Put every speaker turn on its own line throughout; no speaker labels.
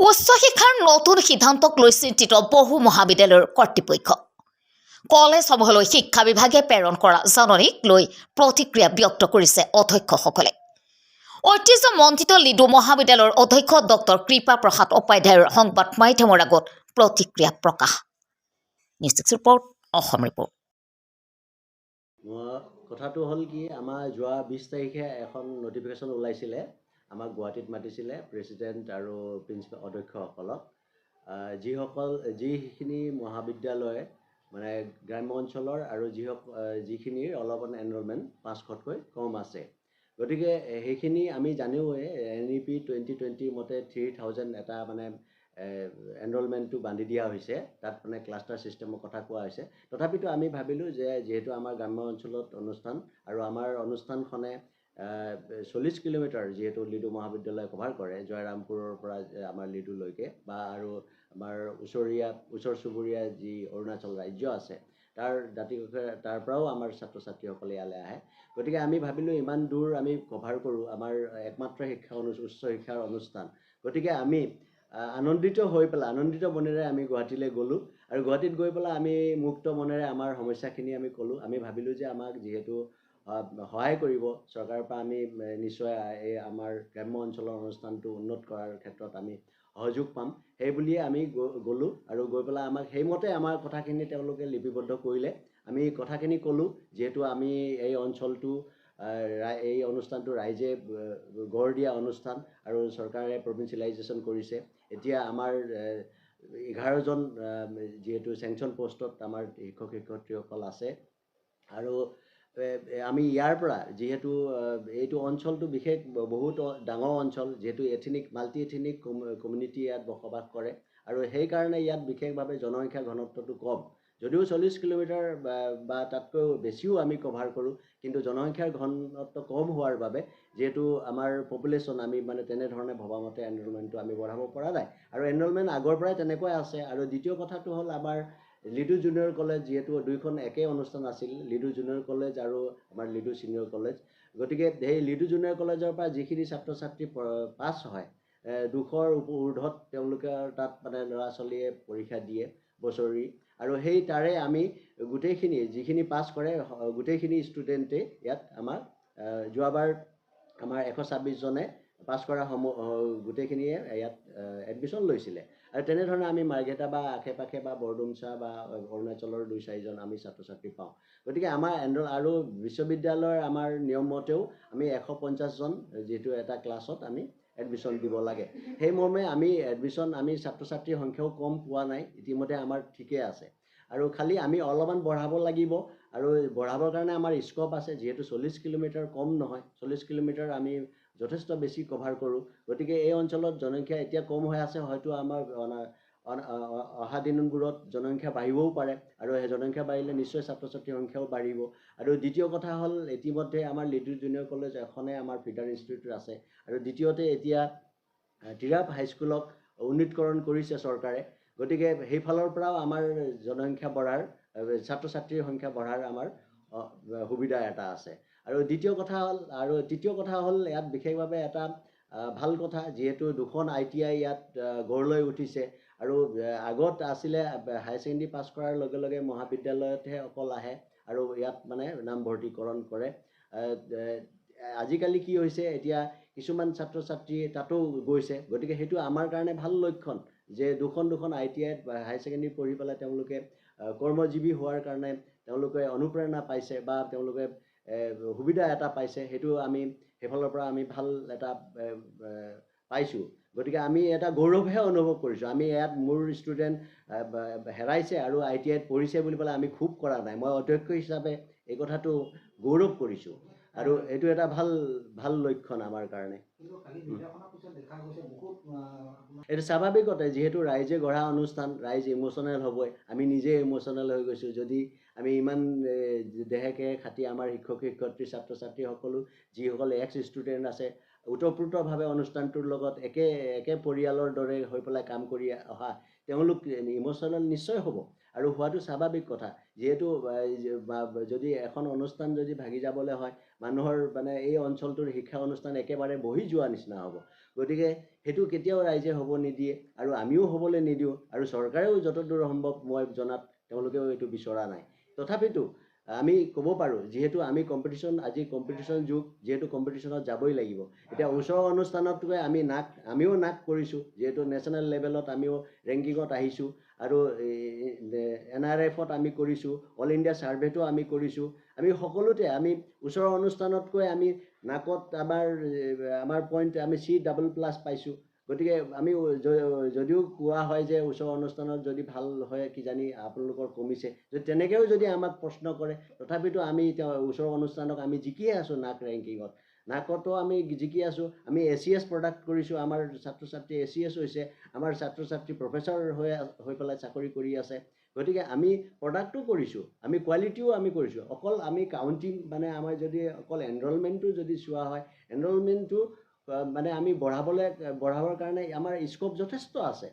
উচ্চ শিক্ষাৰ নতুন সিদ্ধান্তক লৈ চিন্তিত বহু মহাবিদ্যালয়ৰ কৰ্তৃপক্ষ। কলেজসমূহলৈ শিক্ষা বিভাগে প্ৰেৰণ কৰা জাননীক লৈ প্ৰতিক্ৰিয়া ব্যক্ত কৰিছে অধ্যক্ষসকলে। ঐতিহ্যমণ্ডিত লিডু মহাবিদ্যালয়ৰ অধ্যক্ষ ডক্টৰ কৃপা প্ৰসাদ উপাধ্যায়ৰ সংবাদ মাধ্যমৰ আগত প্ৰতিক্ৰিয়া প্ৰকাশ। News report, Assam report.
কথাটো হ'ল কি, আমাৰ যোৱা 20 তাৰিখে এখন নটিফিকেশ্যন ওলাইছিলে। আমাক গুৱাহাটীত মাতিছিলে প্ৰেছিডেণ্ট আৰু প্ৰিন্সিপাল অধ্যক্ষসকলক। যিখিনি মহাবিদ্যালয় মানে গ্ৰাম্য অঞ্চলৰ আৰু যিখিনিৰ অলপমান এনৰলমেণ্ট 500তকৈ কম আছে, গতিকে সেইখিনি আমি জানোৱে NEP 2020 মতে 3000 এটা মানে এনৰলমেণ্টটো বান্ধি দিয়া হৈছে। তাত মানে ক্লাষ্টাৰ ছিষ্টেমৰ কথা কোৱা হৈছে। তথাপিতো আমি ভাবিলোঁ যে যিহেতু আমাৰ গ্ৰাম্য অঞ্চলত অনুষ্ঠান আৰু আমাৰ অনুষ্ঠানখনে 40 কিলোমিটাৰ যিহেতু লিডু মহাবিদ্যালয় কভাৰ কৰে, জয়ৰামপুৰৰ পৰা আমাৰ লিডুলৈকে বা আৰু আমাৰ ওচৰ চুবুৰীয়া যি অৰুণাচল ৰাজ্য আছে তাৰ পৰাও আমাৰ ছাত্ৰ ছাত্ৰীসকলে ইয়ালৈ আহে। গতিকে আমি ভাবিলোঁ ইমান দূৰ আমি কভাৰ কৰোঁ, আমাৰ একমাত্ৰ উচ্চ শিক্ষাৰ অনুষ্ঠান। গতিকে আমি আনন্দিত মনেৰে আমি গুৱাহাটীলৈ গ'লোঁ আৰু গুৱাহাটীত গৈ পেলাই আমি মুক্ত মনেৰে আমাৰ সমস্যাখিনি আমি ক'লোঁ। আমি ভাবিলোঁ যে আমাক যিহেতু সহায় কৰিব চৰকাৰৰ পৰা, আমি নিশ্চয় এই আমাৰ গ্ৰাম্য অঞ্চলৰ অনুষ্ঠানটো উন্নত কৰাৰ ক্ষেত্ৰত আমি সহযোগ পাম। সেই বুলিয়ে আমি গ'লোঁ আৰু গৈ পেলাই আমাক সেইমতে আমাৰ কথাখিনি তেওঁলোকে লিপিবদ্ধ কৰিলে। আমি কথাখিনি ক'লোঁ, যিহেতু আমি এই অঞ্চলটো এই অনুষ্ঠানটো ৰাইজে গঢ় দিয়া অনুষ্ঠান আৰু চৰকাৰে প্ৰভিন্সিয়েলাইজেশ্যন কৰিছে। এতিয়া আমাৰ 11জন যিহেতু চেংচন পষ্টত আমাৰ শিক্ষক শিক্ষয়িত্ৰীসকল আছে আৰু আমি ইয়াৰ পৰা যিহেতু এইটো অঞ্চলটো বিশেষ বহুত ডাঙৰ অঞ্চল, যিহেতু মাল্টি এথেনিক কমিউনিটি ইয়াত বসবাস কৰে আৰু সেইকাৰণে ইয়াত বিশেষভাৱে জনসংখ্যা ঘনত্বটো কম। যদিও 40 কিলোমিটাৰ বা তাতকৈ বেছিও আমি কভাৰ কৰোঁ, কিন্তু জনসংখ্যাৰ ঘনত্ব কম হোৱাৰ বাবে যিহেতু আমাৰ পপুলেশ্যন আমি মানে তেনেধৰণে ভবামতে এনৰলমেণ্টটো আমি বঢ়াব পৰা নাই আৰু এনৰলমেণ্ট আগৰ পৰাই তেনেকুৱাই আছে। আৰু দ্বিতীয় কথাটো হ'ল আমাৰ লিডু জুনিয়ৰ কলেজ, যিহেতু দুইখন একেই অনুষ্ঠান আছিল, লিডু জুনিয়ৰ কলেজ আৰু আমাৰ লিডু ছিনিয়ৰ কলেজ। গতিকে সেই লিডু জুনিয়ৰ কলেজৰ পৰা যিখিনি ছাত্ৰ ছাত্ৰী পাছ হয়, 200ৰ ঊৰ্ধত তেওঁলোকৰ তাত মানে ল'ৰা ছোৱালীয়ে পৰীক্ষা দিয়ে বছৰি, আৰু সেই তাৰে আমি গোটেইখিনি যিখিনি পাছ কৰে গোটেইখিনি ষ্টুডেণ্টেই ইয়াত আমাৰ যোৱাবাৰ আমাৰ 126জনে পাছ কৰা গোটেইখিনিয়ে ইয়াত এডমিশ্যন লৈছিলে। আৰু তেনেধৰণে আমি মাৰ্ঘেটা বা আশে পাশে বা বৰডুমচা বা অৰুণাচলৰ 2-4জন আমি ছাত্ৰ ছাত্ৰী পাওঁ। গতিকে আমাৰ আৰু বিশ্ববিদ্যালয়ৰ আমাৰ নিয়ম মতেও আমি 150জন যিহেতু এটা ক্লাছত আমি এডমিশ্যন দিব লাগে। সেই মৰ্মে আমি ছাত্ৰ ছাত্ৰীৰ সংখ্যাও কম পোৱা নাই, ইতিমধ্যে আমাৰ ঠিকেই আছে। আৰু খালি আমি অলপমান বঢ়াব লাগিব আৰু বঢ়াবৰ কাৰণে আমাৰ স্ক'প আছে, যিহেতু 40 কিলোমিটাৰ কম নহয়, 40 কিলোমিটাৰ আমি যথেষ্ট বেছি কভাৰ কৰোঁ। গতিকে এই অঞ্চলত জনসংখ্যা এতিয়া কম হৈ আছে, হয়তো আমাৰ অহা দিনবোৰত জনসংখ্যা বাঢ়িবও পাৰে আৰু সেই জনসংখ্যা বাঢ়িলে নিশ্চয় ছাত্ৰ ছাত্ৰীৰ সংখ্যাও বাঢ়িব। আৰু দ্বিতীয় কথা হ'ল, ইতিমধ্যে আমাৰ লিডু জুনিয়ৰ কলেজ এখনে আমাৰ ফিডাৰ ইনষ্টিটিউট আছে আৰু দ্বিতীয়তে এতিয়া তিৰাপ হাইস্কুলক উন্নীতকৰণ কৰিছে চৰকাৰে। গতিকে সেইফালৰ পৰাও আমাৰ জনসংখ্যা বঢ়াৰ, ছাত্ৰ ছাত্ৰীৰ সংখ্যা বঢ়াৰ আমাৰ সুবিধা এটা আছে। আৰু তৃতীয় কথা হ'ল ইয়াত বিশেষভাৱে এটা ভাল কথা, যিহেতু 2খন ITI ইয়াত গঢ় লৈ উঠিছে আৰু আগত আছিলে হায়াৰ ছেকেণ্ডেৰী পাছ কৰাৰ লগে লগে মহাবিদ্যালয়তহে অকল আহে আৰু ইয়াত মানে নামভৰ্তিকৰণ কৰে। আজিকালি কি হৈছে, এতিয়া কিছুমান ছাত্ৰ ছাত্ৰী তাতো গৈছে। গতিকে সেইটো আমাৰ কাৰণে ভাল লক্ষণ যে দুখন ITIত হায়াৰ ছেকেণ্ডেৰী পঢ়ি পেলাই তেওঁলোকে কৰ্মজীৱী হোৱাৰ কাৰণে তেওঁলোকে অনুপ্ৰেৰণা পাইছে বা তেওঁলোকে সুবিধা এটা পাইছে। সেইটো আমি সেইফালৰ পৰা আমি ভাল এটা পাইছোঁ। গতিকে আমি এটা গৌৰৱহে অনুভৱ কৰিছোঁ। আমি ইয়াত মোৰ ষ্টুডেণ্ট হেৰাইছে আৰু ITIত পঢ়িছে বুলি পেলাই আমি খুব কৰা নাই। মই অধ্যক্ষ হিচাপে এই কথাটো গৌৰৱ কৰিছোঁ আৰু এইটো এটা ভাল লক্ষণ আমাৰ কাৰণে। এইটো স্বাভাৱিক কথা, যিহেতু ৰাইজে গঢ়া অনুষ্ঠান, ৰাইজ ইম'চনেল হ'বই। আমি নিজে ইম'চনেল হৈ গৈছোঁ। যদি আমি ইমান দেহেকে খাটি আমাৰ শিক্ষক শিক্ষয়িত্ৰী ছাত্ৰ ছাত্ৰীসকলো যিসকল ষ্টুডেণ্ট আছে, ওতঃপ্ৰোতভাৱে অনুষ্ঠানটোৰ লগত একে পৰিয়ালৰ দৰে হৈ পেলাই কাম কৰি অহা, তেওঁলোক ইম'চনেল নিশ্চয় হ'ব আৰু হোৱাটো স্বাভাৱিক কথা। যিহেতু যদি এখন অনুষ্ঠান যদি ভাগি যাবলৈ হয়, মানুহৰ মানে এই অঞ্চলটোৰ শিক্ষা অনুষ্ঠান একেবাৰে বহি যোৱা নিচিনা হ'ব। গতিকে সেইটো কেতিয়াও ৰাইজে হ'ব নিদিয়ে আৰু আমিও হ'বলৈ নিদিওঁ আৰু চৰকাৰেও যতদূৰ সম্ভৱ মই জনাত তেওঁলোকেও এইটো বিচৰা নাই। তথাপিতো আমি ক'ব পাৰোঁ যিহেতু আমি আজি কম্পিটিশ্যন যুগ, যিহেতু কম্পিটিশ্যনত যাবই লাগিব। এতিয়া ওচৰৰ অনুষ্ঠানতকৈ আমিও নাক কৰিছোঁ, যিহেতু নেশ্যনেল লেভেলত আমিও ৰেংকিঙত আহিছোঁ আৰু NRF-ত আমি কৰিছোঁ, অল ইণ্ডিয়া ছাৰ্ভেটো আমি কৰিছোঁ। আমি সকলোতে আমি ওচৰৰ অনুষ্ঠানতকৈ আমি নাকত আমাৰ পইণ্ট আমি C++ পাইছোঁ। গতিকে আমি যদিও কোৱা হয় যে ওচৰৰ অনুষ্ঠানত যদি ভাল হয় কিজানি আপোনালোকৰ কমিছে, যদি তেনেকৈও যদি আমাক প্ৰশ্ন কৰে, তথাপিতো আমি এতিয়া ওচৰৰ অনুষ্ঠানক আমি জিকিয়ে আছোঁ নাক ৰেংকিঙত। নাকতো আমি জিকি আছোঁ। আমি ACS প্ৰডাক্ট কৰিছোঁ, আমাৰ ছাত্ৰ ছাত্ৰী ACS হৈছে, আমাৰ ছাত্ৰ ছাত্ৰী প্ৰফেচৰ হৈ পেলাই চাকৰি কৰি আছে। গতিকে আমি প্ৰডাক্টটো কৰিছোঁ, আমি কোৱালিটিও আমি কৰিছোঁ। অকল আমি কাউণ্টিং আমাৰ যদি অকল এনৰলমেণ্টটো যদি চোৱা হয়, এনৰলমেণ্টটো আমি বঢ়াবৰ কাৰণে আমাৰ স্ক'প যথেষ্ট আছে।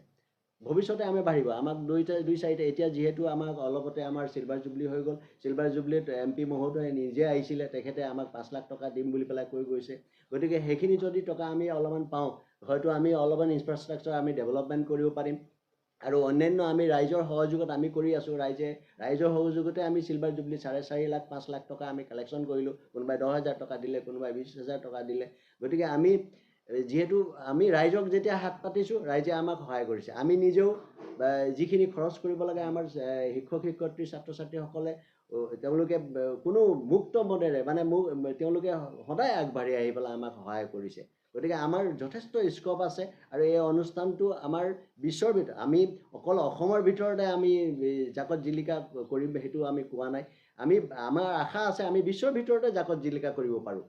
ভৱিষ্যতে আমি বাঢ়িব, আমাক দুই চাৰিটা এতিয়া যিহেতু আমাক অলপতে আমাৰ চিলভাৰ জুবলি হৈ গ'ল। চিলভাৰ জুবলিত MP মহোদয়ে নিজে আহিছিলে, তেখেতে আমাক 5 লাখ টকা দিম বুলি পেলাই কৈ গৈছে। গতিকে সেইখিনি যদি টকা আমি অলপমান পাওঁ, হয়তো আমি অলপমান ইনফ্ৰাষ্ট্ৰাকচাৰ আমি ডেভেলপমেণ্ট কৰিব পাৰিম। আৰু অন্যান্য আমি ৰাইজৰ সহযোগত আমি কৰি আছোঁ। ৰাইজৰ সহযোগতে আমি চিলভাৰ জুবলি 4.5 লাখ 5 লাখ টকা আমি কালেকশ্যন কৰিলোঁ। কোনোবাই 10,000 টকা দিলে, কোনোবাই 20,000 টকা দিলে। গতিকে আমি যিহেতু আমি ৰাইজক যেতিয়া হাত পাতিছোঁ, ৰাইজে আমাক সহায় কৰিছে। আমি নিজেও যিখিনি খৰচ কৰিব লাগে আমাৰ শিক্ষক শিক্ষয়িত্ৰী ছাত্ৰ ছাত্ৰীসকলে তেওঁলোকে কোনো মুক্ত মনেৰে তেওঁলোকে সদায় আগবাঢ়ি আহি পেলাই আমাক সহায় কৰিছে। গতিকে আমাৰ যথেষ্ট স্ক'প আছে আৰু এই অনুষ্ঠানটো আমাৰ বিশ্বৰ ভিতৰত, আমি অকল অসমৰ ভিতৰতে আমি জাকত জিলিকা কৰিম সেইটো আমি কোৱা নাই। আমাৰ আশা আছে আমি বিশ্বৰ ভিতৰতে জাকত জিলিকা কৰিব পাৰোঁ।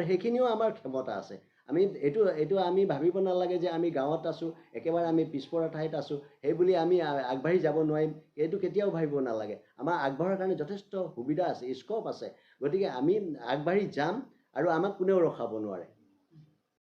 সেইখিনিও আমাৰ ক্ষমতা আছে। এইটো আমি ভাবিব নালাগে যে আমি গাঁৱত আছোঁ, একেবাৰে আমি পিছপৰা ঠাইত আছোঁ, সেইবুলি আমি আগবাঢ়ি যাব নোৱাৰিম, এইটো কেতিয়াও ভাবিব নালাগে। আমাৰ আগবঢ়াৰ কাৰণে যথেষ্ট সুবিধা আছে, স্ক'প আছে। গতিকে আমি আগবাঢ়ি যাম আৰু আমাক কোনেও ৰখাব নোৱাৰে।